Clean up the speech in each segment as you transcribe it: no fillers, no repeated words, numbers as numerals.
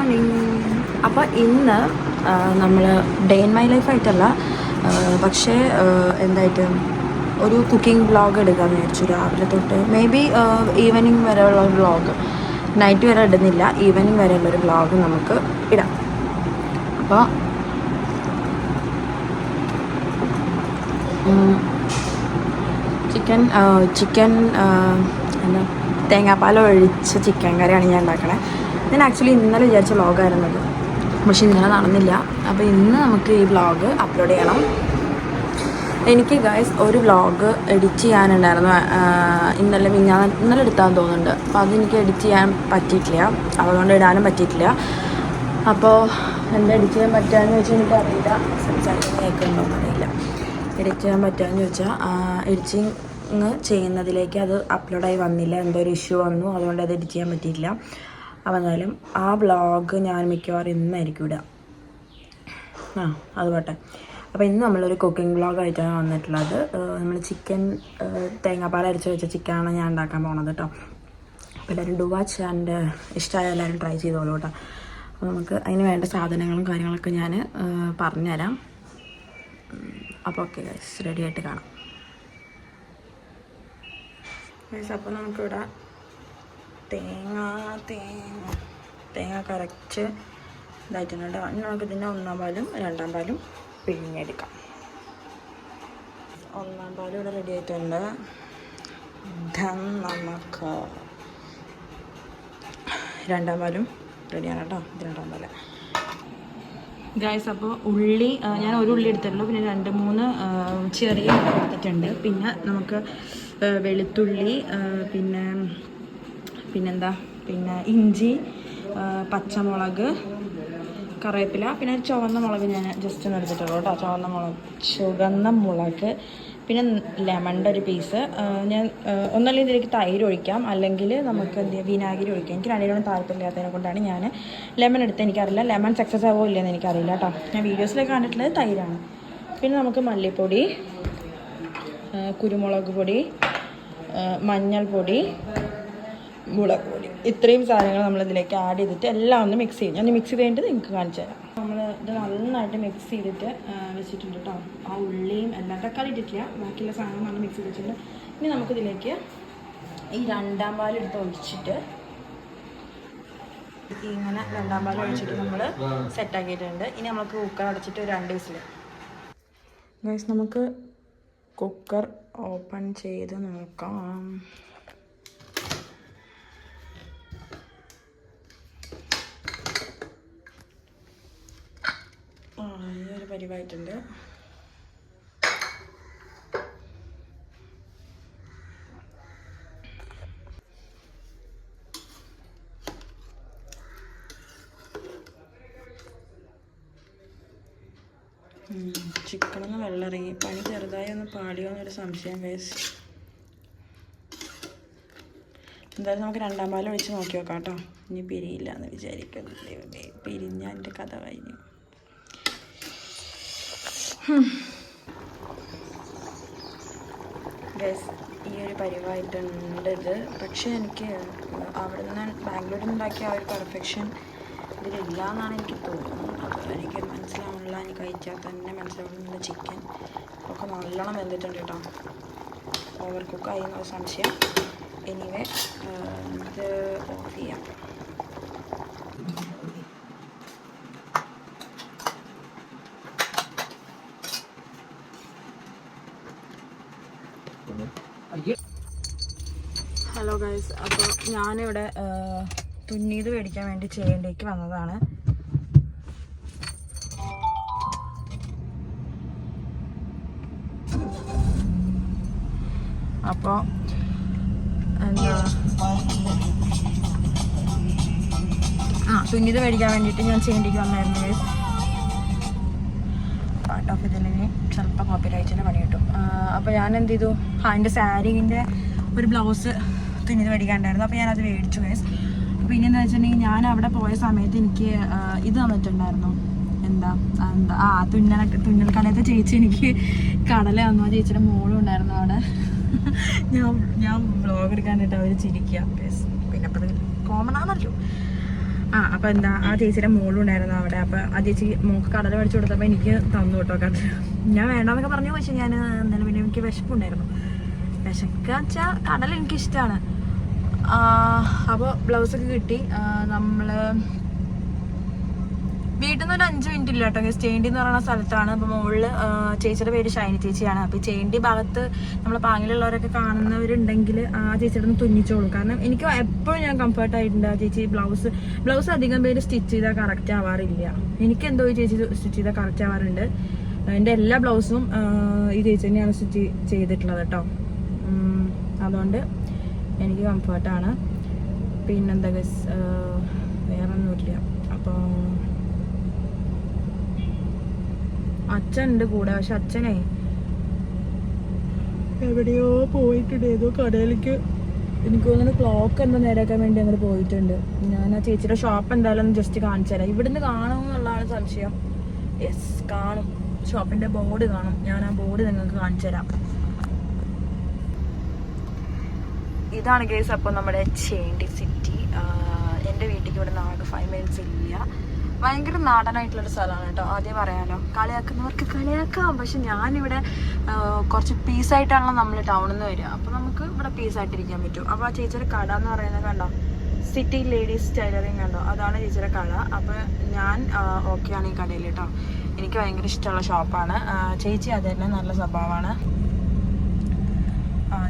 Morning. അപ്പോൾ ഇന്ന് നമ്മൾ ഡേ ഇൻ മൈ ലൈഫായിട്ടല്ല, പക്ഷേ എന്തായിട്ട് ഒരു കുക്കിംഗ് വ്ളോഗ് എടുക്കാമെന്ന് വിചാരിച്ചു. രാവിലെ തൊട്ട് മേ ബി ഈവനിങ് വരെയുള്ള ഒരു വ്ളോഗ്, നൈറ്റ് വരെ ഇടുന്നില്ല, ഈവനിങ് വരെയുള്ളൊരു വ്ളോഗ് നമുക്ക് ഇടാം. അപ്പോൾ ചിക്കൻ എന്താ തേങ്ങാപ്പാൽ ഒഴിച്ച ചിക്കൻ കറിയാണ് ഞാൻ ഉണ്ടാക്കണേ. ഞാൻ ആക്ച്വലി ഇന്നലെ വിചാരിച്ച വ്ളോഗായിരുന്നത്, പക്ഷെ ഇന്നലെ നടന്നില്ല. അപ്പോൾ ഇന്ന് നമുക്ക് ഈ വ്ളോഗ് അപ്ലോഡ് ചെയ്യണം. എനിക്ക് ഗൈസ് ഒരു വ്ളോഗ് എഡിറ്റ് ചെയ്യാനുണ്ടായിരുന്നു, ഇന്നലെ എടുത്താന്ന് തോന്നുന്നുണ്ട്. അപ്പോൾ അതെനിക്ക് എഡിറ്റ് ചെയ്യാൻ പറ്റിയിട്ടില്ല, അതുകൊണ്ട് ഇടാനും പറ്റിയിട്ടില്ല. അപ്പോൾ എന്താ എഡിറ്റ് ചെയ്യാൻ പറ്റുകയെന്ന് വെച്ചാൽ എനിക്കറിയില്ല, സംസാരിക്കാൻ കേൾക്കുന്നുണ്ടോ അറിയില്ല. എഡിറ്റ് ചെയ്യാൻ പറ്റുകയെന്ന് ചോദിച്ചാൽ എഡിറ്റിങ് ചെയ്യുന്നതിലേക്ക് അത് അപ്ലോഡായി വന്നില്ല, എന്തോ ഒരു ഇഷ്യൂ വന്നു, അതുകൊണ്ട് അത് എഡിറ്റ് ചെയ്യാൻ പറ്റിയിട്ടില്ല. അപ്പോൾ എന്തായാലും ആ വ്ളോഗ് ഞാൻ മിക്കവാറും ഇന്നായിരിക്കും ഇടുക. അത് പോട്ടെ. അപ്പോൾ ഇന്ന് നമ്മളൊരു കുക്കിംഗ് വ്ളോഗായിട്ടാണ് വന്നിട്ടുള്ളത്. നമ്മൾ ചിക്കൻ തേങ്ങാപ്പാൽ അരച്ച് വെച്ച ചിക്കനാണ് ഞാൻ ഉണ്ടാക്കാൻ പോകുന്നത് കേട്ടോ. അപ്പോൾ എല്ലാവരും ഡു വാച്ച് ആൻഡ് ഇഷ്ടമായ എല്ലാവരും ട്രൈ ചെയ്തോളൂ കേട്ടോ. അപ്പോൾ നമുക്ക് അതിന് വേണ്ട സാധനങ്ങളും കാര്യങ്ങളൊക്കെ ഞാൻ പറഞ്ഞുതരാം. അപ്പോൾ ഓക്കെ ഗൈസ്, റെഡി ആയിട്ട് കാണാം ഗൈസ്. അപ്പോൾ നമുക്കിവിടെ തേങ്ങ കറക്റ്റ് ഇതായിട്ടുണ്ട്. നമുക്ക് ഇതിൻ്റെ 1-ാം പാലും 2-ാം പാലും പിഴിഞ്ഞെടുക്കാം. 1-ാം പാലും ഇവിടെ റെഡി ആയിട്ടുണ്ട്. നമുക്ക് 2-ാം പാലും റെഡിയാണ് കേട്ടോ. ഇത് 2-ാം പാല് ഗൈസ്. അപ്പോൾ ഉള്ളി ഞാൻ ഒരു ഉള്ളി എടുത്തിട്ടുള്ളൂ, പിന്നെ 2-3 ചെറിയ എടുത്തിട്ടുണ്ട്. പിന്നെ നമുക്ക് വെളുത്തുള്ളി, പിന്നെ ഇഞ്ചി, പച്ചമുളക്, കറിവേപ്പില, പിന്നെ ചുവന്ന മുളക് ഞാൻ ജസ്റ്റ് ഒന്ന് എടുത്തിട്ടുള്ളൂ കേട്ടോ. ചുവന്ന മുളക്, പിന്നെ ലെമണിൻ്റെ ഒരു പീസ്. ഞാൻ ഒന്നല്ലെങ്കിൽ ഇതിലേക്ക് തൈര് ഒഴിക്കാം, അല്ലെങ്കിൽ നമുക്ക് എന്ത് ചെയ്യാം, വിനാഗിരി ഒഴിക്കാം. എനിക്ക് രണ്ടിനോടും താല്പര്യമില്ലാത്തതിനെ കൊണ്ടാണ് ഞാൻ ലെമൺ എടുത്ത്. എനിക്കറിയില്ല ലെമൺ സക്സസ് ആവോ ഇല്ലെന്ന് എനിക്കറിയില്ല കേട്ടോ. ഞാൻ വീഡിയോസിലൊക്കെ കണ്ടിട്ടുള്ളത് തൈരാണ്. പിന്നെ നമുക്ക് മല്ലിപ്പൊടി, കുരുമുളക് പൊടി, മഞ്ഞൾപ്പൊടി, മുളക് പൊടി, ഇത്രയും സാധനങ്ങൾ നമ്മളിതിലേക്ക് ആഡ് ചെയ്തിട്ട് എല്ലാം ഒന്ന് മിക്സ് ചെയ്യും. ഞാൻ മിക്സ് ചെയ്ത് കഴിഞ്ഞിട്ട് നിങ്ങൾക്ക് കാണിച്ചു തരാം. നമ്മൾ ഇത് നന്നായിട്ട് മിക്സ് ചെയ്തിട്ട് വെച്ചിട്ടുണ്ട് കേട്ടോ. ആ ഉള്ളിയും എല്ലാം, തക്കാളി ഇട്ടിട്ടില്ല, ബാക്കിയുള്ള സാധനങ്ങൾ നമ്മൾ മിക്സ് ചെയ്ത് വെച്ചിട്ടുണ്ട്. ഇനി നമുക്കിതിലേക്ക് ഈ 2-ാം പാൽ എടുത്ത് ഒഴിച്ചിട്ട് ഇങ്ങനെ 2-ാം പാൽ ഒഴിച്ചിട്ട് നമ്മൾ സെറ്റാക്കിയിട്ടുണ്ട്. ഇനി നമുക്ക് കുക്കർ അടച്ചിട്ട് ഒരു 2 വിസിൽ. ഗൈസ്, നമുക്ക് കുക്കർ ഓപ്പൺ ചെയ്ത് നോക്കാം. ഇതൊരു പരിവായിട്ടുണ്ട്. ചിക്കനൊന്ന് വെള്ളമിറങ്ങി, പണി ചെറുതായി ഒന്ന് പാടിയോ എന്നൊരു സംശയം ഗൈസ്. എന്തായാലും നമുക്ക് 2-ാം പാൽ ഒഴിച്ച് നോക്കി നോക്കാം കേട്ടോ. ഇനി പിരിയില്ല എന്ന് വിചാരിക്കുന്നു. പിരിഞ്ഞ എൻ്റെ കഥ കഴിഞ്ഞു. ഗൈസ്, ഈ ഒരു പരിവായിട്ടുണ്ട് ഇത്. പക്ഷേ എനിക്ക് അവിടെ നിന്ന് ബാംഗ്ലൂരിൽ നിന്നുണ്ടാക്കിയ ആ ഒരു പെർഫെക്ഷൻ ഇതിലില്ല എന്നാണ് എനിക്ക് തോന്നുന്നത്. അത് എനിക്ക് മനസ്സിലാവുന്നില്ല. എനിക്ക് കഴിച്ചാൽ തന്നെ മനസ്സിലാവുന്നില്ല. ചിക്കൻ ഒക്കെ നല്ലോണം വെന്തിട്ടുണ്ട് കേട്ടോ. ഓവർ കുക്കായി എന്നൊരു സംശയം. എനിവേ, ഇത് ഓഫ് ചെയ്യാം. ഹലോ ഗൈസ്, അപ്പോൾ ഞാനിവിടെ തുന്നീത് മേടിക്കാൻ വേണ്ടി ചെയ്യേണ്ടേക്ക് വന്നതാണ്. അപ്പോൾ എന്താ തുന്നീത് മേടിക്കാൻ വേണ്ടിയിട്ട് ഞാൻ ചെയ്യേണ്ടേക്ക് വന്നായിരുന്നു ഗൈസ്. പാർട്ട് ഓഫ് ഇതിലേക്ക് ചിലപ്പോൾ കോപ്പിറൈറ്റിൻ്റെ പണി കിട്ടും. അപ്പോൾ ഞാൻ എന്ത് ചെയ്തു, എൻ്റെ സാരീൻ്റെ ഒരു ബ്ലൗസ് തുന്നിത് മേടിക്കാനുണ്ടായിരുന്നു. അപ്പോൾ ഞാനത് മേടിച്ചു ഗൈസ്. അപ്പോൾ ഇനി എന്താ വെച്ചിട്ടുണ്ടെങ്കിൽ, ഞാൻ അവിടെ പോയ സമയത്ത് എനിക്ക് ഇത് തന്നിട്ടുണ്ടായിരുന്നു, തുന്നൽ കടയത്തെ ചേച്ചി എനിക്ക് കടല തന്നു. ആ ചേച്ചിയുടെ മോളും ഉണ്ടായിരുന്നു അവിടെ. ഞാൻ വ്ളോഗ് എടുക്കാനായിട്ട് അവർ ചിരിക്കുക ഗൈസ്. പിന്നെ അപ്പോൾ കോമൺ ആണല്ലോ. അപ്പോൾ എന്താ ആ ചേച്ചിയുടെ മോളുണ്ടായിരുന്നു അവിടെ. അപ്പോൾ ആ ചേച്ചി മോൾക്ക് കടല മേടിച്ചു കൊടുത്തപ്പോൾ എനിക്ക് തന്നു കേട്ടോ കടല. ഞാൻ വേണ്ടാന്നൊക്കെ പറഞ്ഞു. പക്ഷെ ഞാൻ എന്തായാലും പിന്നെ എനിക്ക് വിശപ്പുണ്ടായിരുന്നു. വിശക്കുക വെച്ചാൽ കടല എനിക്കിഷ്ടമാണ്. അപ്പോൾ ബ്ലൗസൊക്കെ കിട്ടി. നമ്മൾ വീട്ടിൽ നിന്ന് ഒരു 5 മിനിറ്റ് ഇല്ല കേട്ടോ. ചേണ്ടി എന്ന് പറയുന്ന സ്ഥലത്താണ്. അപ്പോൾ മുകളിൽ ചേച്ചിയുടെ പേര് ഷൈനി ചേച്ചിയാണ്. അപ്പോൾ ചേണ്ടി ഭാഗത്ത് നമ്മളെ പാങ്ങിലുള്ളവരൊക്കെ കാണുന്നവരുണ്ടെങ്കിൽ ആ ചേച്ചിയുടെ ഒന്ന് തുന്നിച്ചോളൂ. കാരണം എനിക്ക് എപ്പോഴും ഞാൻ കംഫർട്ടായിട്ടുണ്ട്. ആ ചേച്ചി ബ്ലൗസ് അധികം പേര് സ്റ്റിച്ച് ചെയ്താൽ കറക്റ്റ് ആവാറില്ല. എനിക്കെന്തോ ഈ ചേച്ചി സ്റ്റിച്ച് ചെയ്താൽ കറക്റ്റ് ആവാറുണ്ട്. എൻ്റെ എല്ലാ ബ്ലൗസും ഈ ചേച്ചി തന്നെയാണ് സ്റ്റിച്ച് ചെയ്തിട്ടുള്ളത് കേട്ടോ. അതുകൊണ്ട് എനിക്ക് കംഫർട്ടാണ്. പിന്നെന്താ വേറെ ഒന്നുമില്ല. അപ്പോൾ അച്ഛനുണ്ട് കൂടെ. പക്ഷെ അച്ഛനെ എവിടെയോ പോയിട്ടുണ്ട്. ഏതോ കടയിലേക്ക് എനിക്ക് തോന്നുന്നു ക്ലോക്ക് എന്താ നേരാക്കാൻ വേണ്ടി അങ്ങനെ പോയിട്ടുണ്ട്. ഞാൻ ആ ചേച്ചിയുടെ ഷോപ്പ് എന്തായാലും ഒന്ന് ജസ്റ്റ് കാണിച്ചു തരാം. ഇവിടുന്ന് കാണുമെന്നുള്ളതാണ് സംശയം. യെസ്, കാണും. ഷോപ്പിന്റെ ബോർഡ് കാണും. ഞാൻ ആ ബോർഡ് നിങ്ങൾക്ക് കാണിച്ചു തരാം. ഇതാണ് ഗൈസ് അപ്പോൾ നമ്മുടെ ചേണ്ടി സിറ്റി. എൻ്റെ വീട്ടിലേക്ക് ഇവിടെ നിന്ന് 5 മിനിറ്റ്സ് ഇല്ല. ഭയങ്കര നാടനായിട്ടുള്ളൊരു സ്ഥലമാണ് കേട്ടോ. ആദ്യം പറയാലോ, കളിയാക്കുന്നവർക്ക് കളിയാക്കാം. പക്ഷെ ഞാനിവിടെ കുറച്ച് പീസായിട്ടാണല്ലോ നമ്മൾ ടൗണിൽ നിന്ന് വരിക. അപ്പോൾ നമുക്ക് ഇവിടെ പീസായിട്ടിരിക്കാൻ പറ്റും. അപ്പോൾ ആ ചേച്ചിയുടെ കട എന്ന് പറയുന്നത് കണ്ടോ, സിറ്റി ലേഡീസ് ടൈലറിങ് കണ്ടോ, അതാണ് ചേച്ചിയുടെ കട. അപ്പോൾ ഞാൻ ഓക്കെയാണ് ഈ കടയിൽ കേട്ടോ. എനിക്ക് ഭയങ്കര ഇഷ്ടമുള്ള ഷോപ്പാണ്. ചേച്ചി അത് തന്നെ നല്ല സ്വഭാവമാണ്.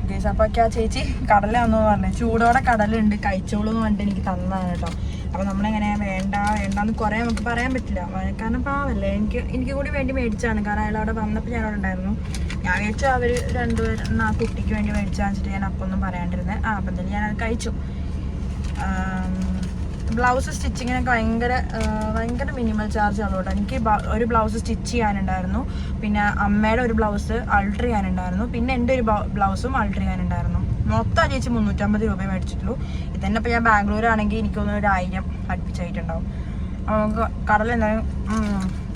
ഗൈസ് അപ്പോൾ ആ ചേച്ചി കടലാന്ന് പറഞ്ഞു. ചൂടോടെ കടലുണ്ട്, കഴിച്ചോളൂ എന്ന് പറഞ്ഞിട്ട് എനിക്ക് തന്നതാണ് കേട്ടോ. അപ്പോൾ നമ്മളെങ്ങനെ വേണ്ടാന്ന് കുറേ നമുക്ക് പറയാൻ പറ്റില്ല. കാരണം പാവല്ലേ, എനിക്ക് കൂടി വേണ്ടി മേടിച്ചാണ്. കാരണം അയാൾ അവിടെ വന്നപ്പോൾ ഞാൻ അവിടെ ഉണ്ടായിരുന്നു. ഞാൻ മേടിച്ചു, അവർ രണ്ടുപേരും ആ കുട്ടിക്ക് വേണ്ടി മേടിച്ചാന്ന് വെച്ചിട്ട് ഞാൻ അപ്പം ഒന്നും പറയാണ്ടിരുന്നത്. അപ്പം തന്നെ ഞാനത് കഴിച്ചു. ബ്ലൗസ് സ്റ്റിച്ചിങ്ങിനൊക്കെ ഭയങ്കര മിനിമൽ ചാർജ് ആണ് കേട്ടോ. എനിക്ക് ഒരു ബ്ലൗസ് സ്റ്റിച്ച് ചെയ്യാനുണ്ടായിരുന്നു. പിന്നെ അമ്മയുടെ ഒരു ബ്ലൗസ് അൾട്ടർ ചെയ്യാനുണ്ടായിരുന്നു. പിന്നെ എൻ്റെ ഒരു ബ്ലൗസും അൾട്ടർ ചെയ്യാനുണ്ടായിരുന്നു. മൊത്തം ചേച്ചി 350 രൂപ മേടിച്ചിട്ടുള്ളൂ. ഇതന്നെ ഇപ്പോൾ ഞാൻ ബാംഗ്ലൂരാണെങ്കിൽ എനിക്കൊന്ന് 1000 അടുപ്പിച്ചായിട്ടുണ്ടാവും. അപ്പോൾ നമുക്ക് കടല എന്തായാലും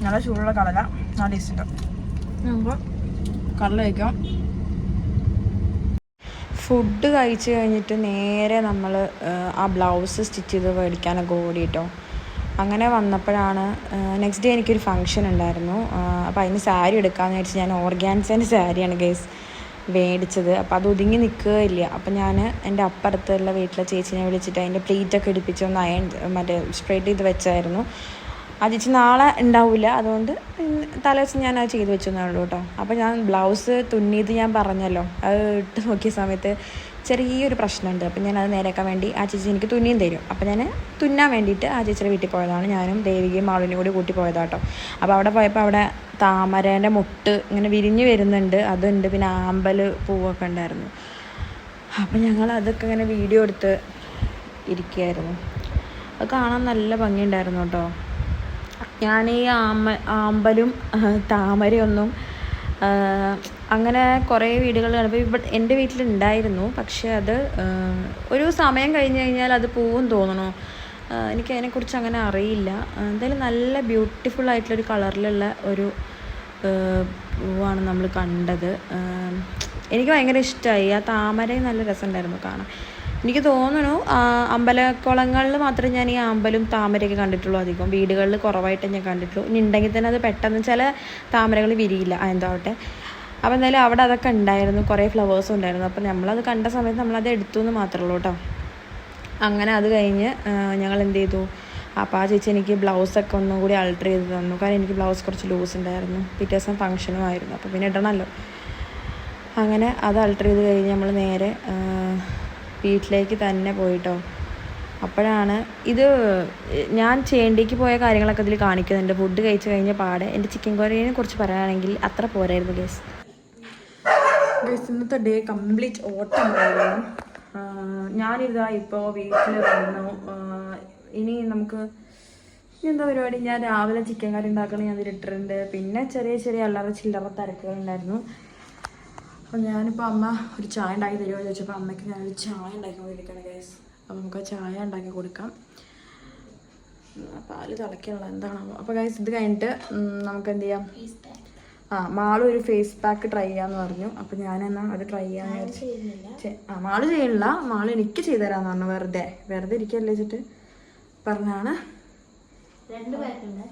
നല്ല ചൂടുള്ള കടല നല്ല ടേസ്റ്റ് ഉണ്ടാവും. നമുക്ക് കടല കഴിക്കാം. ഫുഡ് കഴിച്ച് കഴിഞ്ഞിട്ട് നേരെ നമ്മൾ ആ ബ്ലൗസ് സ്റ്റിച്ച് ചെയ്ത് മേടിക്കാനൊക്കെ ഓടിയിട്ടോ. അങ്ങനെ വന്നപ്പോഴാണ് നെക്സ്റ്റ് ഡേ എനിക്കൊരു ഫംഗ്ഷൻ ഉണ്ടായിരുന്നു. അപ്പോൾ അതിന് സാരി എടുക്കാമെന്ന് വെച്ചാൽ ഞാൻ ഓർഗാൻസേൻ്റെ സാരിയാണ് ഗൈസ് മേടിച്ചത്. അപ്പോൾ അത് ഒതുങ്ങി നിൽക്കുകയില്ല. അപ്പോൾ ഞാൻ എൻ്റെ അപ്പുറത്തുള്ള വീട്ടിലെ ചേച്ചിനെ വിളിച്ചിട്ട് അതിൻ്റെ പ്ലീറ്റൊക്കെ എടുപ്പിച്ച് ഒന്ന് സ്പ്രെഡ് ചെയ്ത് വെച്ചായിരുന്നു. ആ ചേച്ചി നാളെ ഉണ്ടാവില്ല, അതുകൊണ്ട് തലേദിവസം ഞാൻ അത് ചെയ്ത് വെച്ചെന്നേ ഉള്ളൂ കേട്ടോ. അപ്പോൾ ഞാൻ ബ്ലൗസ് തുന്നിയത് ഞാൻ പറഞ്ഞല്ലോ, അത് ഇട്ട് നോക്കിയ സമയത്ത് ചെറിയൊരു പ്രശ്നമുണ്ട്. അപ്പോൾ ഞാൻ അത് നേരെയാക്കാൻ വേണ്ടി ആ ചേച്ചി എനിക്ക് തുന്നിയും തരും. അപ്പോൾ ഞാൻ തുന്നാൻ വേണ്ടിയിട്ട് ആ ചേച്ചിയുടെ വീട്ടിൽ പോയതാണ്. ഞാനും ദേവികയും മാളിനെയും കൂടി കൂട്ടി പോയതാണ് കേട്ടോ. അപ്പോൾ അവിടെ പോയപ്പോൾ അവിടെ താമരേൻ്റെ മുട്ട് ഇങ്ങനെ വിരിഞ്ഞ് വരുന്നുണ്ട്, അതുണ്ട്. പിന്നെ ആമ്പൽ പൂവൊക്കെ ഉണ്ടായിരുന്നു. അപ്പോൾ ഞങ്ങൾ അതൊക്കെ ഇങ്ങനെ വീഡിയോ എടുത്ത് ഇരിക്കുകയായിരുന്നു. അത് കാണാൻ നല്ല ഭംഗിയുണ്ടായിരുന്നു കേട്ടോ. ഞാൻ ഈ ആമ്പലും താമരയൊന്നും അങ്ങനെ കുറേ വീടുകൾ കണ്ടപ്പോൾ ഇവിടെ എൻ്റെ വീട്ടിലുണ്ടായിരുന്നു. പക്ഷെ അത് ഒരു സമയം കഴിഞ്ഞ് കഴിഞ്ഞാൽ അത് പൂവും തോന്നണോ, എനിക്കതിനെക്കുറിച്ച് അങ്ങനെ അറിയില്ല. എന്തായാലും നല്ല ബ്യൂട്ടിഫുൾ ആയിട്ടുള്ളൊരു കളറിലുള്ള ഒരു പൂവാണ് നമ്മൾ കണ്ടത്. എനിക്ക് ഭയങ്കര ഇഷ്ടമായി. ആ താമരയും നല്ല രസമുണ്ടായിരുന്നു കാണാൻ. എനിക്ക് തോന്നുന്നു അമ്പലക്കുളങ്ങളിൽ മാത്രമേ ഞാൻ ഈ ആമ്പലും താമരയൊക്കെ കണ്ടിട്ടുള്ളൂ. അധികം വീടുകളിൽ കുറവായിട്ട് ഞാൻ കണ്ടിട്ടുള്ളൂ. ഇനി ഉണ്ടെങ്കിൽ തന്നെ അത് പെട്ടെന്ന് ചില താമരകൾ വിരിയില്ല, എന്താവട്ടെ. അപ്പോൾ എന്തായാലും അവിടെ അതൊക്കെ ഉണ്ടായിരുന്നു, കുറേ ഫ്ലവേഴ്സും ഉണ്ടായിരുന്നു. അപ്പോൾ നമ്മളത് കണ്ട സമയത്ത് നമ്മളത് എടുത്തു എന്ന് മാത്രമേ ഉള്ളൂ കേട്ടോ. അങ്ങനെ അത് കഴിഞ്ഞ് ഞങ്ങൾ എന്ത് ചെയ്തു, അപ്പോൾ ആ ചേച്ചി എനിക്ക് ബ്ലൗസൊക്കെ ഒന്നും കൂടി ആൾട്ടർ ചെയ്ത് തന്നു. കാരണം എനിക്ക് ബ്ലൗസ് കുറച്ച് ലൂസ് ഉണ്ടായിരുന്നു. പിറ്റേ ദിവസം ഫംഗ്ഷനും ആയിരുന്നു, അപ്പോൾ പിന്നെ ഇടണമല്ലോ. അങ്ങനെ അത് ആൾട്ടർ ചെയ്ത് കഴിഞ്ഞ് നമ്മൾ നേരെ വീട്ടിലേക്ക് തന്നെ പോയിട്ടോ. അപ്പോഴാണ് ഇത് ഞാൻ ചേണ്ടിക്ക് പോയ കാര്യങ്ങളൊക്കെ ഇതിൽ കാണിക്കുന്നുണ്ട്. ഫുഡ് കഴിച്ച് കഴിഞ്ഞ പാടെ എൻ്റെ ചിക്കൻ കറിയെ കുറിച്ച് പറയുകയാണെങ്കിൽ അത്ര പോരായിരുന്നു ഗൈസ്. ഇന്നത്തെ ഡേ കംപ്ലീറ്റ് ഓട്ടമായിരുന്നു. ഞാനിതാ ഇപ്പോൾ വീട്ടിൽ വന്നു. ഇനി നമുക്ക് എന്താ പരിപാടി, ഞാൻ രാവിലെ ചിക്കൻ കറി ഉണ്ടാക്കണം, ഞാൻ അതിലിട്ടിട്ടുണ്ട്. പിന്നെ ചെറിയ അല്ലറ ചില്ലറ തിരക്കുകളുണ്ടായിരുന്നു. അപ്പോൾ ഞാനിപ്പോൾ അമ്മ ഒരു ചായ ഉണ്ടാക്കി തരുമോ ചോദിച്ചപ്പോൾ അമ്മയ്ക്ക് ഞാനൊരു ചായ ഉണ്ടാക്കി കൊടുക്കണം ഗൈസ്. അപ്പോൾ നമുക്ക് ആ ചായ ഉണ്ടാക്കി കൊടുക്കാം. പാല് തിളയ്ക്കാനുള്ള എന്താണോ. അപ്പോൾ ഗൈസ് ഇത് കഴിഞ്ഞിട്ട് നമുക്ക് എന്ത് ചെയ്യാം, മാള് ഒരു ഫേസ് പാക്ക് ട്രൈ ചെയ്യാമെന്ന് പറഞ്ഞു. അപ്പോൾ ഞാനെന്നാൽ അത് ട്രൈ ചെയ്യാമെന്ന് വിചാരിച്ചു. മാള് ചെയ്യണില്ല, മാള് എനിക്ക് ചെയ്തു തരാമെന്ന് പറഞ്ഞു. വെറുതെ ഇരിക്കല്ലേ വെച്ചിട്ട് പറഞ്ഞാണ്. 2 പാക്കുണ്ട്.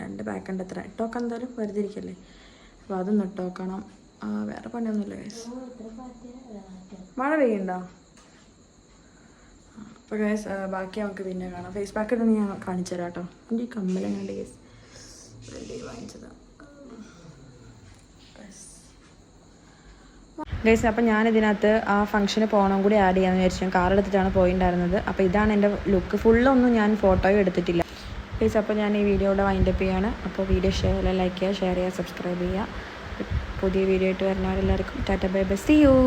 2 പാക്കുണ്ട്. എത്ര ഇട്ടോക്കാം, എന്തായാലും വെറുതെ ഇരിക്കല്ലേ. അപ്പോൾ അതൊന്നും ഇട്ടോക്കണം. വേറെ പണിയൊന്നുമില്ല ഗൈസ്. മഴ പെയ്യുണ്ടോ? അപ്പോൾ ഗൈസ് ബാക്കി നമുക്ക് പിന്നെ കാണാം. ഫേസ് പാക്ക് ഇടുന്ന ഞാൻ കാണിച്ചു തരാം കേട്ടോ. എൻ്റെ ഈ കമ്മലെങ്ങാണ്ട് ഗൈസ് വെറുതെ വാങ്ങിച്ചതാണ് ഗൈസ്. അപ്പം ഞാനിതിനകത്ത് ആ ഫംഗ്ഷന് പോകണം കൂടി ആഡ് ചെയ്യാമെന്ന് വിചാരിച്ചു. ഞാൻ കാർ എടുത്തിട്ടാണ് പോയിട്ടുണ്ടായിരുന്നത്. അപ്പോൾ ഇതാണ് എൻ്റെ ലുക്ക്. ഫുള്ളൊന്നും ഞാൻ ഫോട്ടോയും എടുത്തിട്ടില്ല ഗൈസ്. അപ്പോൾ ഞാൻ ഈ വീഡിയോ ഇവിടെ വൈൻഡപ്പ് ചെയ്യാണ്. അപ്പോൾ വീഡിയോ ലൈക്ക് ചെയ്യുക, ഷെയർ ചെയ്യുക, സബ്സ്ക്രൈബ് ചെയ്യുക. പുതിയ വീഡിയോ ആയിട്ട് വരുന്നവരെല്ലാവർക്കും tata bye bye, see U.